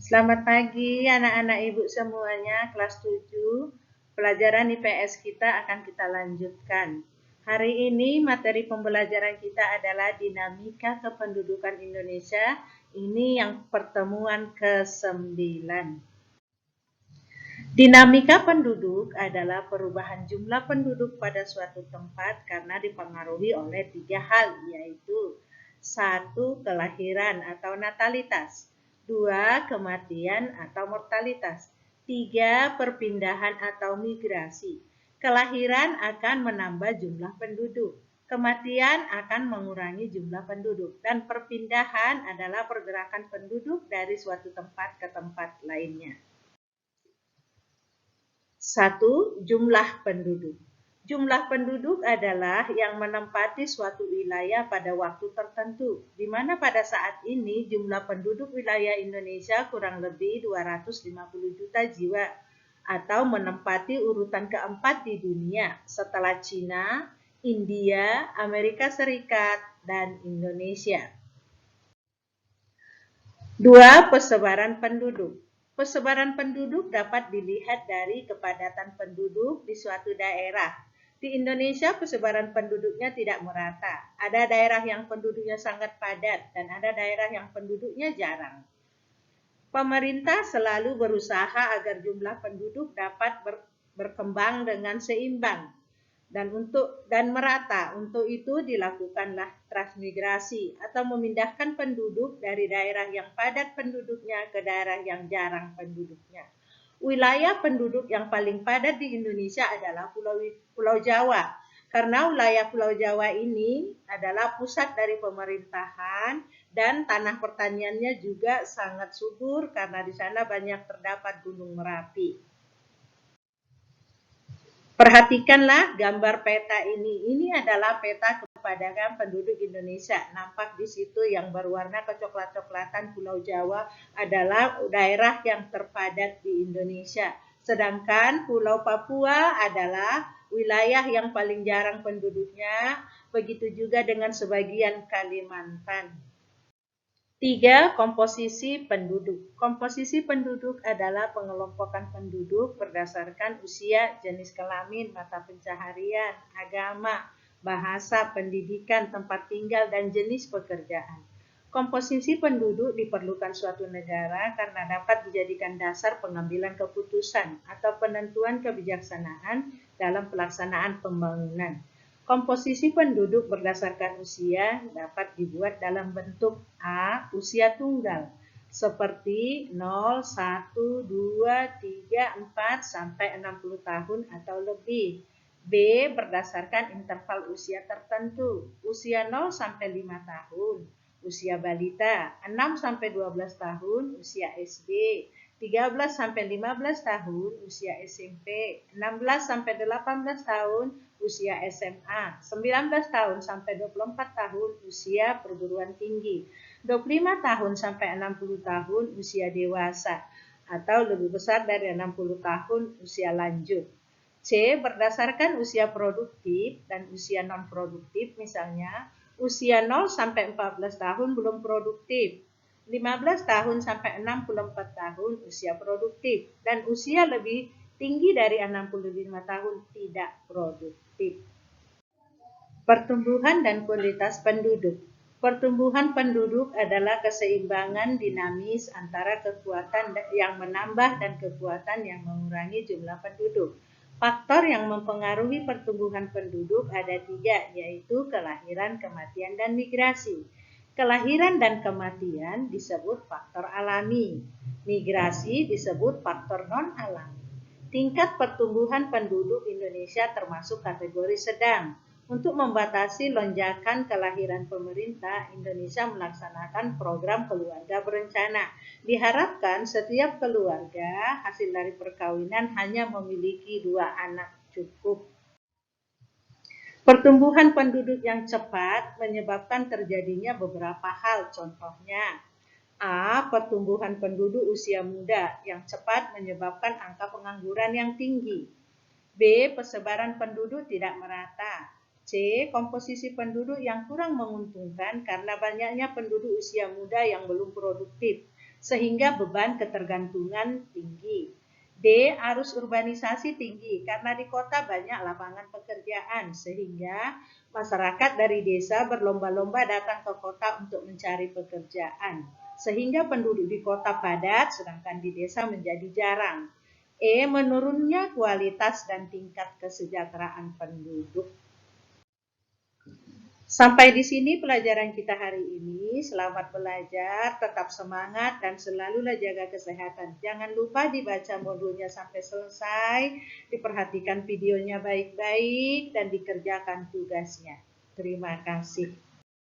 Selamat pagi anak-anak ibu semuanya, kelas 7. Pelajaran IPS kita akan kita lanjutkan. Hari ini materi pembelajaran kita adalah dinamika kependudukan Indonesia. Ini yang pertemuan ke-9. Dinamika penduduk adalah perubahan jumlah penduduk pada suatu tempat karena dipengaruhi oleh 3 hal, yaitu 1. Kelahiran atau natalitas, 2. Kematian atau mortalitas, 3. Perpindahan atau migrasi. Kelahiran akan menambah jumlah penduduk, kematian akan mengurangi jumlah penduduk, dan perpindahan adalah pergerakan penduduk dari suatu tempat ke tempat lainnya. 1. Jumlah penduduk. Jumlah penduduk adalah yang menempati suatu wilayah pada waktu tertentu, di mana pada saat ini jumlah penduduk wilayah Indonesia kurang lebih 250 juta jiwa, atau menempati urutan keempat di dunia setelah Cina, India, Amerika Serikat, dan Indonesia. 2. Persebaran penduduk. Persebaran penduduk dapat dilihat dari kepadatan penduduk di suatu daerah. Di Indonesia, persebaran penduduknya tidak merata. Ada daerah yang penduduknya sangat padat dan ada daerah yang penduduknya jarang. Pemerintah selalu berusaha agar jumlah penduduk dapat berkembang dengan seimbang dan merata. Untuk itu dilakukanlah transmigrasi atau memindahkan penduduk dari daerah yang padat penduduknya ke daerah yang jarang penduduknya. Wilayah penduduk yang paling padat di Indonesia adalah Pulau Jawa. Karena wilayah Pulau Jawa ini adalah pusat dari pemerintahan dan tanah pertaniannya juga sangat subur karena di sana banyak terdapat Gunung Merapi. Perhatikanlah gambar peta ini. Ini adalah peta kepadatan penduduk Indonesia. Nampak di situ yang berwarna kecoklat-coklatan Pulau Jawa adalah daerah yang terpadat di Indonesia. Sedangkan Pulau Papua adalah wilayah yang paling jarang penduduknya. Begitu juga dengan sebagian Kalimantan. 3. Komposisi penduduk. Komposisi penduduk adalah pengelompokan penduduk berdasarkan usia, jenis kelamin, mata pencaharian, agama, bahasa, pendidikan, tempat tinggal, dan jenis pekerjaan. Komposisi penduduk diperlukan suatu negara karena dapat dijadikan dasar pengambilan keputusan atau penentuan kebijaksanaan dalam pelaksanaan pembangunan. Komposisi penduduk berdasarkan usia dapat dibuat dalam bentuk A. Usia tunggal, seperti 0, 1, 2, 3, 4, sampai 60 tahun atau lebih. B. Berdasarkan interval usia tertentu, usia 0 sampai 5 tahun, usia balita, 6 sampai 12 tahun, usia SD, 13 sampai 15 tahun, usia SMP, 16 sampai 18 tahun, usia SMA, 19 tahun sampai 24 tahun, usia perguruan tinggi, 25 tahun sampai 60 tahun, usia dewasa, atau lebih besar dari 60 tahun, usia lanjut. C. Berdasarkan usia produktif dan usia non-produktif, misalnya usia 0 sampai 14 tahun belum produktif, 15 tahun sampai 64 tahun usia produktif, dan usia lebih tinggi dari 65 tahun tidak produktif. Pertumbuhan dan kualitas penduduk. Pertumbuhan penduduk adalah keseimbangan dinamis antara kekuatan yang menambah dan kekuatan yang mengurangi jumlah penduduk. Faktor yang mempengaruhi pertumbuhan penduduk ada 3, yaitu kelahiran, kematian, dan migrasi. Kelahiran dan kematian disebut faktor alami. Migrasi disebut faktor non-alami. Tingkat pertumbuhan penduduk Indonesia termasuk kategori sedang. Untuk membatasi lonjakan kelahiran pemerintah, Indonesia melaksanakan program keluarga berencana. Diharapkan setiap keluarga hasil dari perkawinan hanya memiliki 2 anak cukup. Pertumbuhan penduduk yang cepat menyebabkan terjadinya beberapa hal, contohnya A. Pertumbuhan penduduk usia muda yang cepat menyebabkan angka pengangguran yang tinggi. B. Persebaran penduduk tidak merata. C. Komposisi penduduk yang kurang menguntungkan karena banyaknya penduduk usia muda yang belum produktif. sehingga beban ketergantungan tinggi. D. Arus urbanisasi tinggi, karena di kota banyak lapangan pekerjaan, sehingga masyarakat dari desa berlomba-lomba datang ke kota untuk mencari pekerjaan, sehingga penduduk di kota padat, sedangkan di desa menjadi jarang. E. Menurunnya kualitas dan tingkat kesejahteraan penduduk. Sampai di sini pelajaran kita hari ini. Selamat belajar, tetap semangat, dan selalulah jaga kesehatan. Jangan lupa dibaca modulnya sampai selesai, diperhatikan videonya baik-baik, dan dikerjakan tugasnya. Terima kasih.